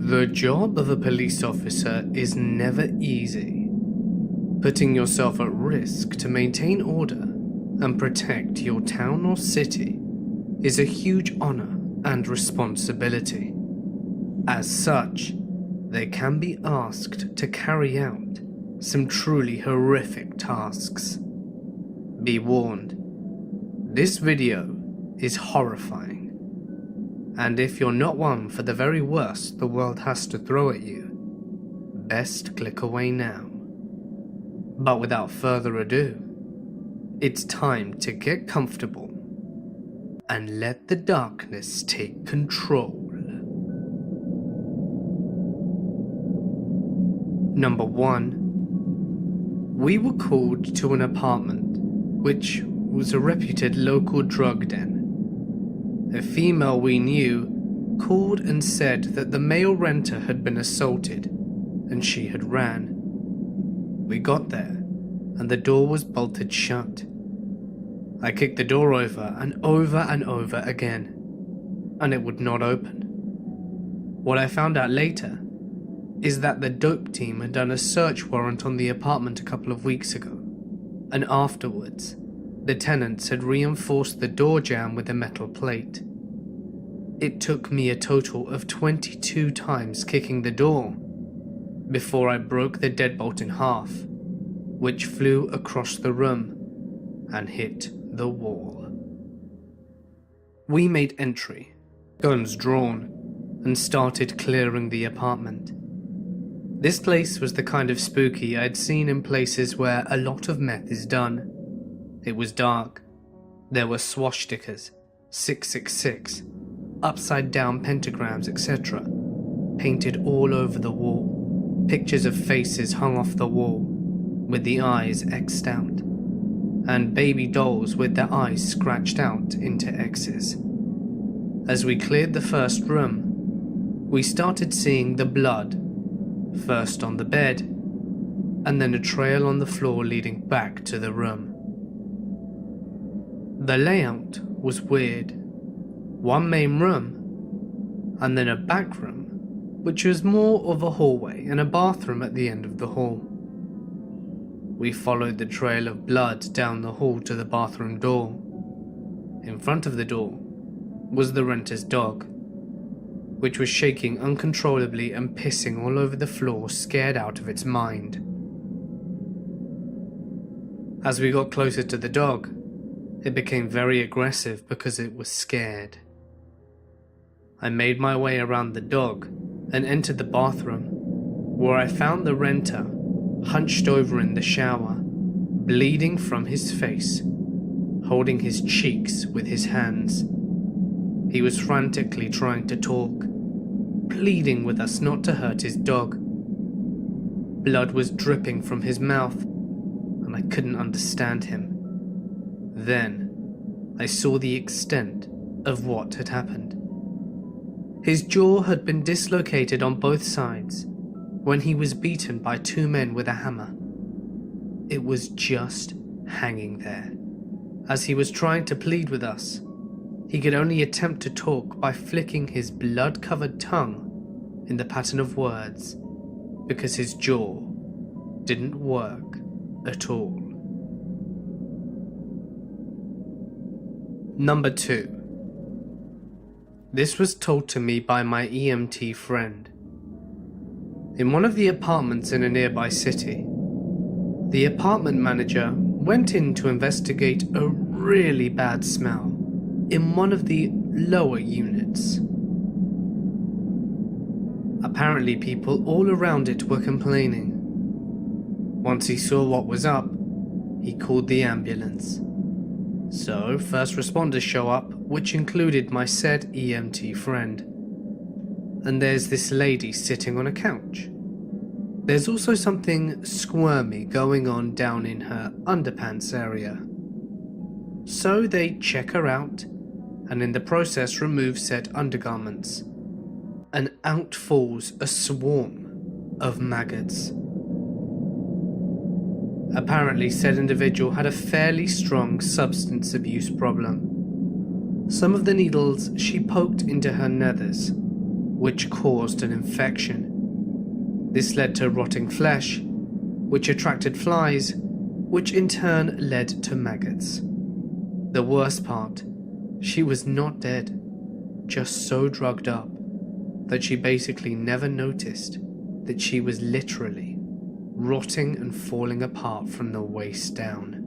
The job of a police officer is never easy. Putting yourself at risk to maintain order and protect your town or city is a huge honor and responsibility. As such, they can be asked to carry out some truly horrific tasks. Be warned, this video is horrifying. And if you're not one for the very worst the world has to throw at you, best click away now. But without further ado, it's time to get comfortable and let the darkness take control. Number 1. We were called to an apartment, which was a reputed local drug den. A female we knew called and said that the male renter had been assaulted and she had ran. We got there and the door was bolted shut. I kicked the door over and over again, and it would not open. What I found out later is that the dope team had done a search warrant on the apartment a couple of weeks ago, and afterwards the tenants had reinforced the door jamb with a metal plate. It took me a total of 22 times kicking the door before I broke the deadbolt in half, which flew across the room and hit the wall. We made entry, guns drawn, and started clearing the apartment. This place was the kind of spooky I'd seen in places where a lot of meth is done. It was dark. There were swastikas, 666, upside down pentagrams, etc., painted all over the wall. Pictures of faces hung off the wall, with the eyes X'd out, and baby dolls with their eyes scratched out into X's. As we cleared the first room, we started seeing the blood, first on the bed, and then a trail on the floor leading back to the room. The layout was weird. One main room, and then a back room, which was more of a hallway and a bathroom at the end of the hall. We followed the trail of blood down the hall to the bathroom door. In front of the door was the renter's dog, which was shaking uncontrollably and pissing all over the floor, scared out of its mind. As we got closer to the dog, it became very aggressive because it was scared. I made my way around the dog and entered the bathroom, where I found the renter hunched over in the shower, bleeding from his face, holding his cheeks with his hands. He was frantically trying to talk, pleading with us not to hurt his dog. Blood was dripping from his mouth, and I couldn't understand him. Then, I saw the extent of what had happened. His jaw had been dislocated on both sides when he was beaten by 2 men with a hammer. It was just hanging there. As he was trying to plead with us, he could only attempt to talk by flicking his blood-covered tongue in the pattern of words, because his jaw didn't work at all. Number 2. This was told to me by my EMT friend. In one of the apartments in a nearby city, the apartment manager went in to investigate a really bad smell in one of the lower units. Apparently people all around it were complaining. Once he saw what was up, he called the ambulance. So first responders show up, which included my said EMT friend. And there's this lady sitting on a couch. There's also something squirmy going on down in her underpants area. So they check her out, and in the process remove said undergarments. And out falls a swarm of maggots. Apparently said individual had a fairly strong substance abuse problem. Some of the needles she poked into her nethers which caused an infection. This led to rotting flesh, which attracted flies, which in turn led to maggots. The worst part, she was not dead, just so drugged up that she basically never noticed that she was literally rotting and falling apart from the waist down.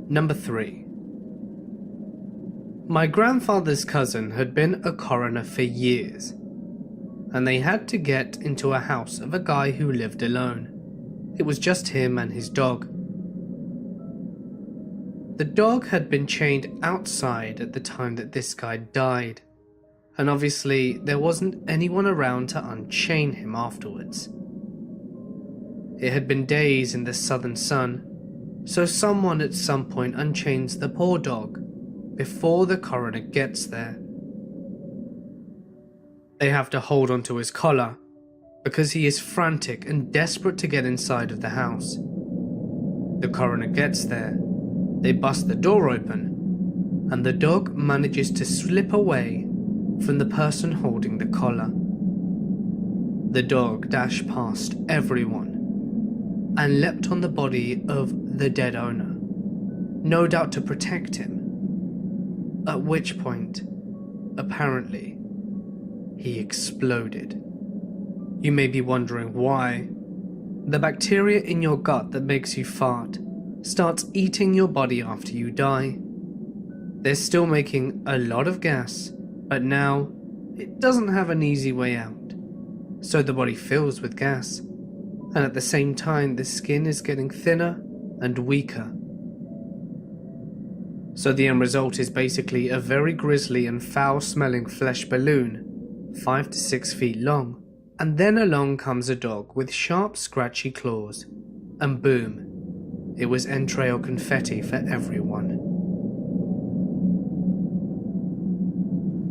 Number 3. My grandfather's cousin had been a coroner for years, and they had to get into a house of a guy who lived alone. It was just him and his dog. The dog had been chained outside at the time that this guy died, and obviously there wasn't anyone around to unchain him afterwards. It had been days in the southern sun, so someone at some point unchains the poor dog before the coroner gets there. They have to hold onto his collar because he is frantic and desperate to get inside of the house. The coroner gets there, they bust the door open, and the dog manages to slip away from the person holding the collar. The dog dashed past everyone and leapt on the body of the dead owner, no doubt to protect him, at which point, apparently, he exploded. You may be wondering why. The bacteria in your gut that makes you fart starts eating your body after you die. They're still making a lot of gas, but now it doesn't have an easy way out. So the body fills with gas, and at the same time the skin is getting thinner and weaker. So the end result is basically a very grisly and foul-smelling flesh balloon, 5 to 6 feet long, and then along comes a dog with sharp scratchy claws, and boom, it was entrail confetti for everyone.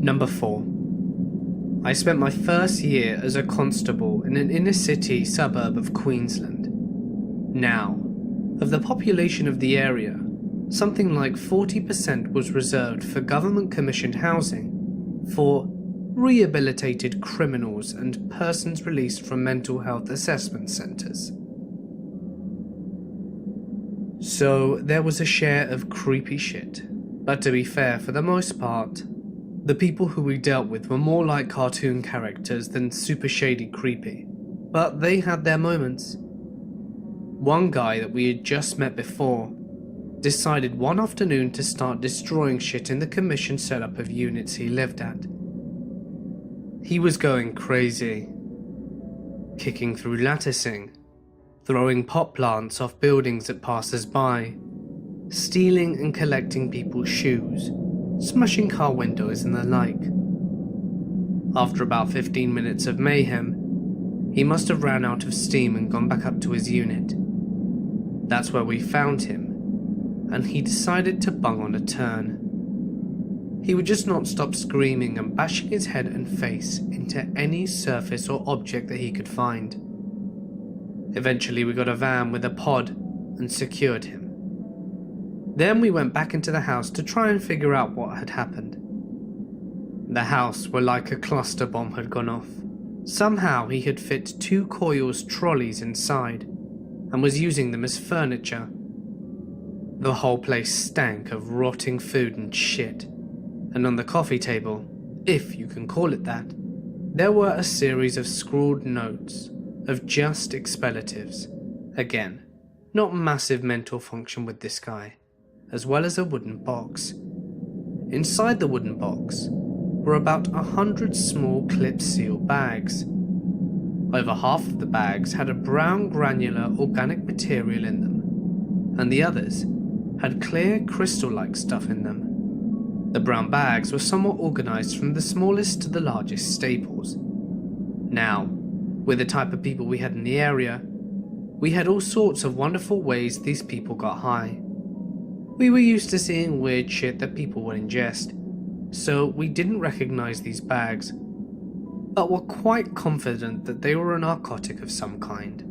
Number 4. I spent my first year as a constable in an inner-city suburb of Queensland. Now, of the population of the area, something like 40% was reserved for government-commissioned housing for rehabilitated criminals and persons released from mental health assessment centres. So there was a share of creepy shit, but to be fair, for the most part, the people who we dealt with were more like cartoon characters than super shady creepy, but they had their moments. One guy that we had just met before decided one afternoon to start destroying shit in the commission setup of units he lived at. He was going crazy, kicking through latticing, throwing pot plants off buildings at passers-by, stealing and collecting people's shoes, smashing car windows and the like. After about 15 minutes of mayhem, he must have ran out of steam and gone back up to his unit. That's where we found him, and he decided to bung on a turn. He would just not stop screaming and bashing his head and face into any surface or object that he could find. Eventually we got a van with a pod and secured him. Then we went back into the house to try and figure out what had happened. The house were like a cluster bomb had gone off. Somehow he had fit 2 coils trolleys inside and was using them as furniture. The whole place stank of rotting food and shit, and on the coffee table, if you can call it that, there were a series of scrawled notes of just expellatives. Again, not massive mental function with this guy, as well as a wooden box. Inside the wooden box were about 100 small clip-seal bags. Over half of the bags had a brown granular organic material in them, and the others had clear crystal-like stuff in them. The brown bags were somewhat organised from the smallest to the largest staples. Now, with the type of people we had in the area, we had all sorts of wonderful ways these people got high. We were used to seeing weird shit that people would ingest, so we didn't recognise these bags, but were quite confident that they were a narcotic of some kind.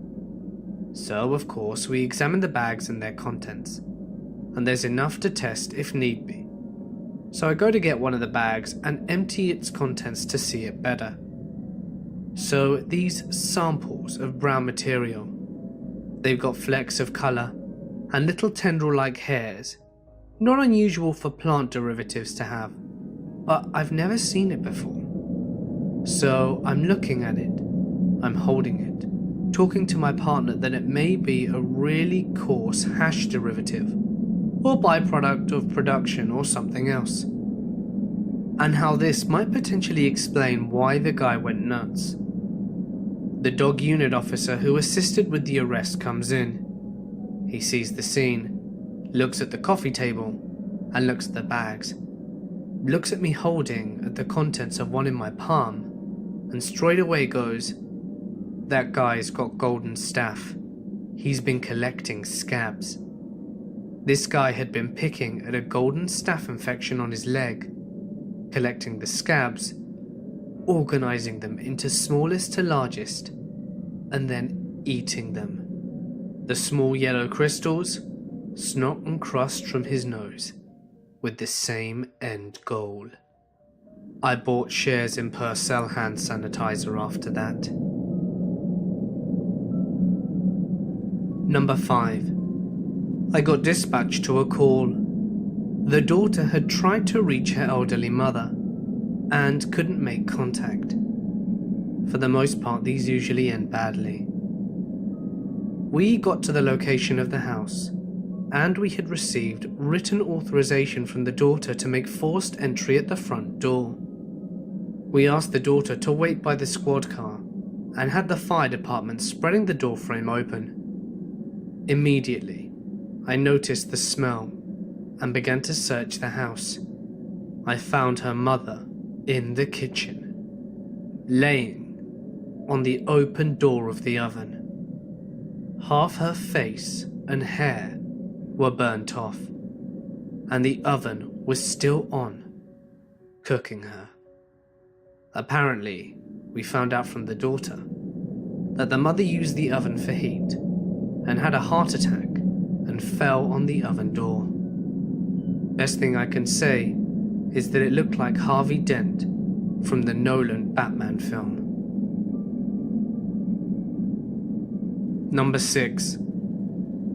So, of course, we examined the bags and their contents, and there's enough to test if need be. So I go to get one of the bags and empty its contents to see it better. So these samples of brown material, they've got flecks of colour and little tendril-like hairs, not unusual for plant derivatives to have, but I've never seen it before. So I'm looking at it, I'm holding it, talking to my partner that it may be a really coarse hash derivative, or byproduct of production or something else, and how this might potentially explain why the guy went nuts. The dog unit officer who assisted with the arrest comes in. He sees the scene, looks at the coffee table, and looks at the bags, looks at me holding at the contents of one in my palm, and straight away goes, "That guy's got golden staff. He's been collecting scabs." This guy had been picking at a golden staph infection on his leg, collecting the scabs, organizing them into smallest to largest, and then eating them. The small yellow crystals, snot and crust from his nose, with the same end goal. I bought shares in Purcell hand sanitizer after that. Number 5. I got dispatched to a call. The daughter had tried to reach her elderly mother and couldn't make contact. For the most part, these usually end badly. We got to the location of the house, and we had received written authorization from the daughter to make forced entry at the front door. We asked the daughter to wait by the squad car and had the fire department spreading the door frame open. Immediately, I noticed the smell and began to search the house. I found her mother in the kitchen, laying on the open door of the oven. Half her face and hair were burnt off, and the oven was still on, cooking her. Apparently, we found out from the daughter that the mother used the oven for heat and had a heart attack and fell on the oven door. Best thing I can say is that it looked like Harvey Dent from the Nolan Batman film. Number 6.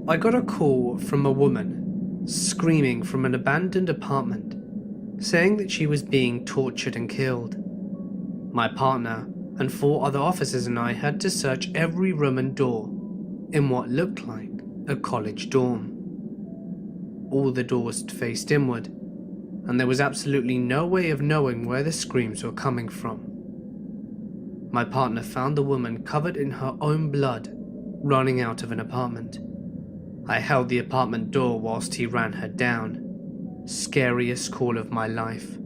I got a call from a woman screaming from an abandoned apartment, saying that she was being tortured and killed. My partner and 4 other officers and I had to search every room and door in what looked like a college dorm. All the doors faced inward, and there was absolutely no way of knowing where the screams were coming from. My partner found the woman covered in her own blood, running out of an apartment. I held the apartment door whilst he ran her down. Scariest call of my life.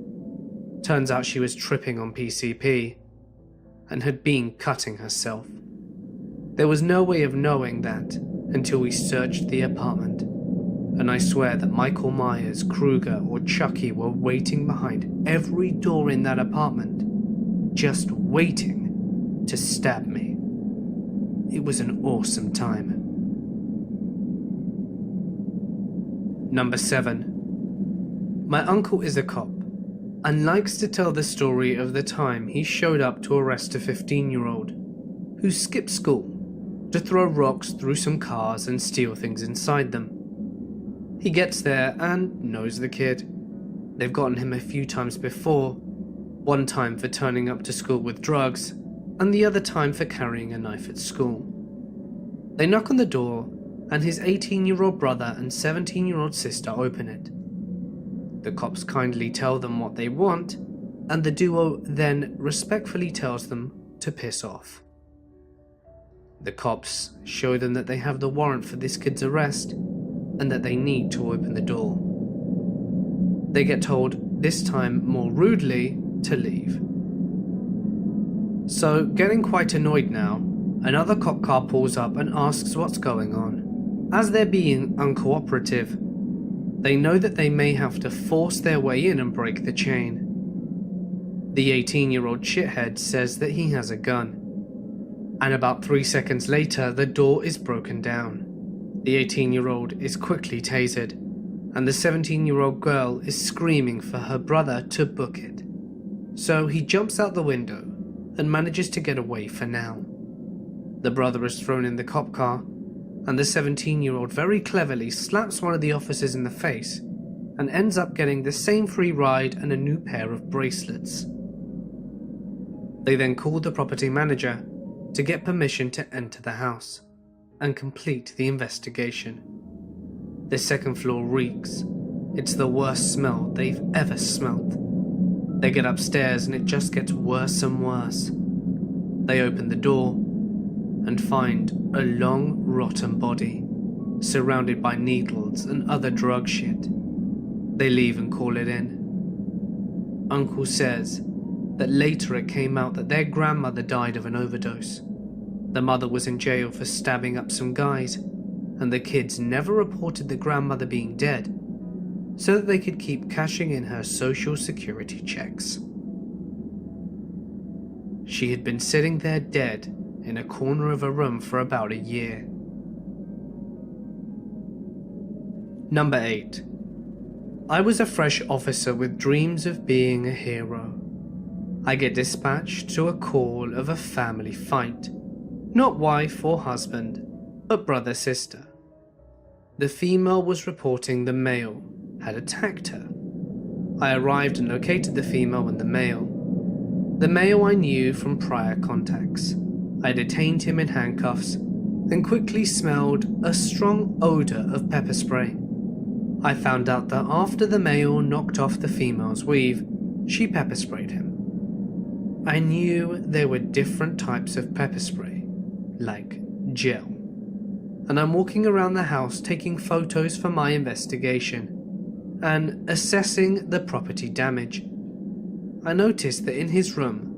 Turns out she was tripping on PCP and had been cutting herself. There was no way of knowing that until we searched the apartment, and I swear that Michael Myers, Krueger, or Chucky were waiting behind every door in that apartment, just waiting to stab me. It was an awesome time. Number 7. My uncle is a cop and likes to tell the story of the time he showed up to arrest a 15-year-old who skipped school to throw rocks through some cars and steal things inside them. He gets there and knows the kid. They've gotten him a few times before, one time for turning up to school with drugs, and the other time for carrying a knife at school. They knock on the door, and his 18-year-old brother and 17-year-old sister open it. The cops kindly tell them what they want, and the duo then respectfully tells them to piss off. The cops show them that they have the warrant for this kid's arrest, and that they need to open the door. They get told, this time more rudely, to leave. So, getting quite annoyed now, another cop car pulls up and asks what's going on. As they're being uncooperative, they know that they may have to force their way in and break the chain. The 18-year-old shithead says that he has a gun, and about 3 seconds later the door is broken down. The 18-year-old is quickly tasered, and the 17-year-old girl is screaming for her brother to book it. So he jumps out the window and manages to get away for now. The brother is thrown in the cop car, and the 17-year-old very cleverly slaps one of the officers in the face and ends up getting the same free ride and a new pair of bracelets. They then call the property manager to get permission to enter the house and complete the investigation. The second floor reeks. It's the worst smell they've ever smelt. They get upstairs and it just gets worse and worse. They open the door and find a long, rotten body surrounded by needles and other drug shit. They leave and call it in. Uncle says that later it came out that their grandmother died of an overdose. The mother was in jail for stabbing up some guys, and the kids never reported the grandmother being dead, so that they could keep cashing in her social security checks. She had been sitting there dead in a corner of a room for about a year. Number 8. I was a fresh officer with dreams of being a hero. I get dispatched to a call of a family fight. Not wife or husband, but brother-sister. The female was reporting the male had attacked her. I arrived and located the female and the male. The male I knew from prior contacts. I detained him in handcuffs, then quickly smelled a strong odor of pepper spray. I found out that after the male knocked off the female's weave, she pepper sprayed him. I knew there were different types of pepper spray, like gel, and I'm walking around the house taking photos for my investigation and assessing the property damage. I noticed that in his room,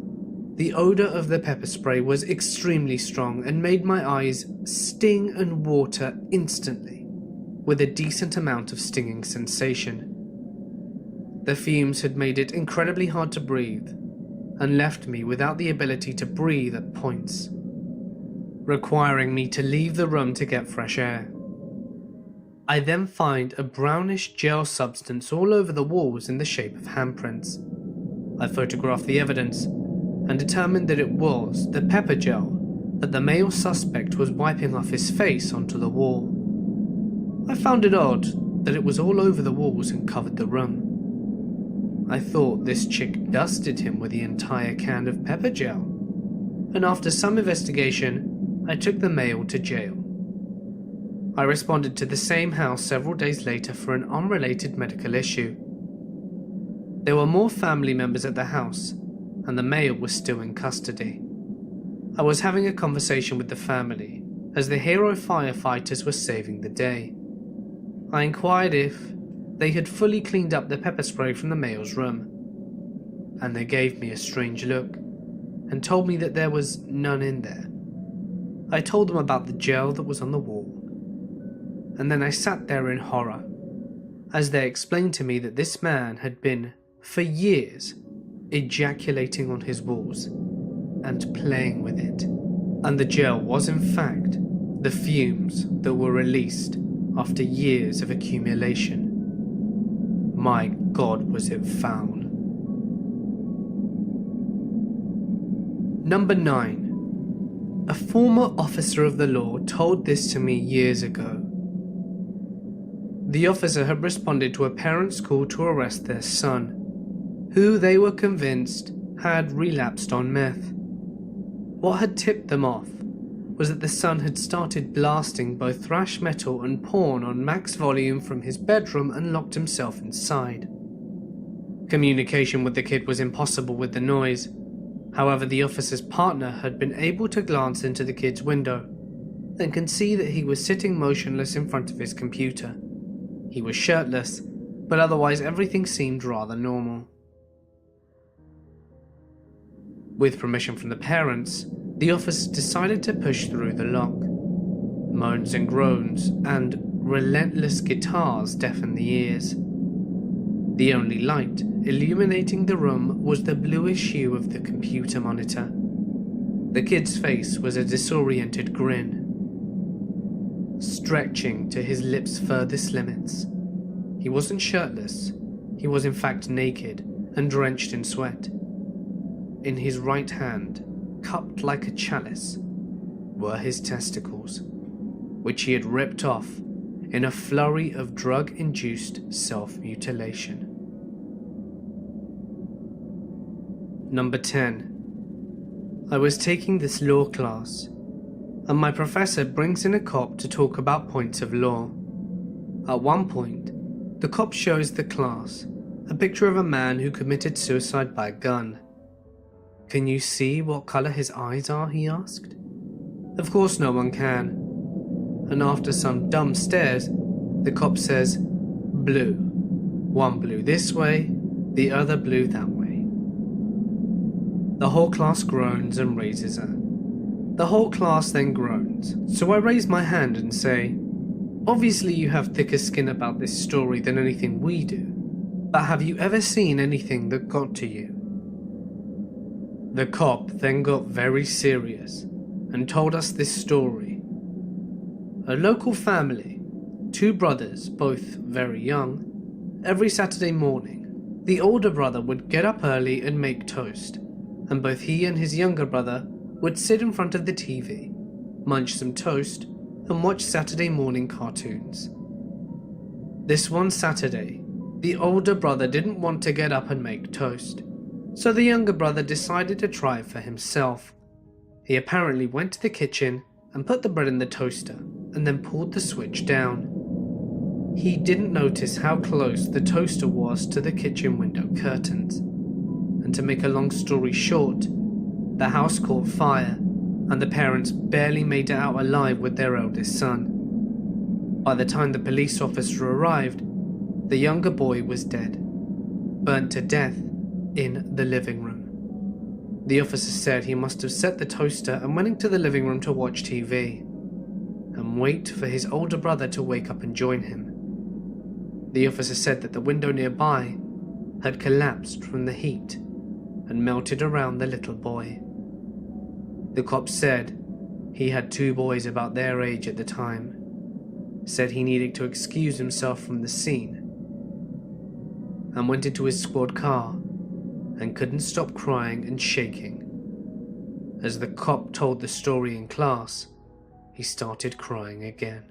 the odor of the pepper spray was extremely strong and made my eyes sting and water instantly, with a decent amount of stinging sensation. The fumes had made it incredibly hard to breathe and left me without the ability to breathe at points, requiring me to leave the room to get fresh air. I then find a brownish gel substance all over the walls in the shape of handprints. I photographed the evidence and determined that it was the pepper gel that the male suspect was wiping off his face onto the wall. I found it odd that it was all over the walls and covered the room. I thought this chick dusted him with the entire can of pepper gel, and after some investigation, I took the male to jail. I responded to the same house several days later for an unrelated medical issue. There were more family members at the house, and the male was still in custody. I was having a conversation with the family as the hero firefighters were saving the day. I inquired if they had fully cleaned up the pepper spray from the male's room, and they gave me a strange look and told me that there was none in there. I told them about the gel that was on the wall, and then I sat there in horror as they explained to me that this man had been, for years, ejaculating on his walls and playing with it, and the gel was in fact the fumes that were released after years of accumulation. My God, was it foul. Number 9. A former officer of the law told this to me years ago. The officer had responded to a parent's call to arrest their son, who they were convinced had relapsed on meth. What had tipped them off was that the son had started blasting both thrash metal and porn on max volume from his bedroom and locked himself inside. Communication with the kid was impossible with the noise. However, the officer's partner had been able to glance into the kid's window and can see that he was sitting motionless in front of his computer. He was shirtless, but otherwise everything seemed rather normal. With permission from the parents, the officer decided to push through the lock. Moans and groans and relentless guitars deafened the ears. The only light illuminating the room was the bluish hue of the computer monitor. The kid's face was a disoriented grin, stretching to his lips' furthest limits. He wasn't shirtless. He was in fact naked and drenched in sweat. In his right hand, cupped like a chalice, were his testicles, which he had ripped off in a flurry of drug-induced self-mutilation. Number 10. I was taking this law class, and my professor brings in a cop to talk about points of law. At one point, the cop shows the class a picture of a man who committed suicide by a gun. "Can you see what color his eyes are?" he asked. Of course no one can, and after some dumb stares, the cop says, "Blue. One blue this way, the other blue that way." The whole class groans and raises her. The whole class then groans, so I raise my hand and say, "Obviously you have thicker skin about this story than anything we do, but have you ever seen anything that got to you?" The cop then got very serious and told us this story. A local family, 2 brothers, both very young, every Saturday morning, the older brother would get up early and make toast, and both he and his younger brother would sit in front of the TV, munch some toast, and watch Saturday morning cartoons. This one Saturday, the older brother didn't want to get up and make toast, so the younger brother decided to try it for himself. He apparently went to the kitchen and put the bread in the toaster and then pulled the switch down. He didn't notice how close the toaster was to the kitchen window curtains, and to make a long story short, the house caught fire and the parents barely made it out alive with their eldest son. By the time the police officer arrived, the younger boy was dead, burnt to death in the living room. The officer said he must have set the toaster and went into the living room to watch TV and wait for his older brother to wake up and join him. The officer said that the window nearby had collapsed from the heat and melted around the little boy. The cop said he had 2 boys about their age at the time, said he needed to excuse himself from the scene, and went into his squad car and couldn't stop crying and shaking. As the cop told the story in class, he started crying again.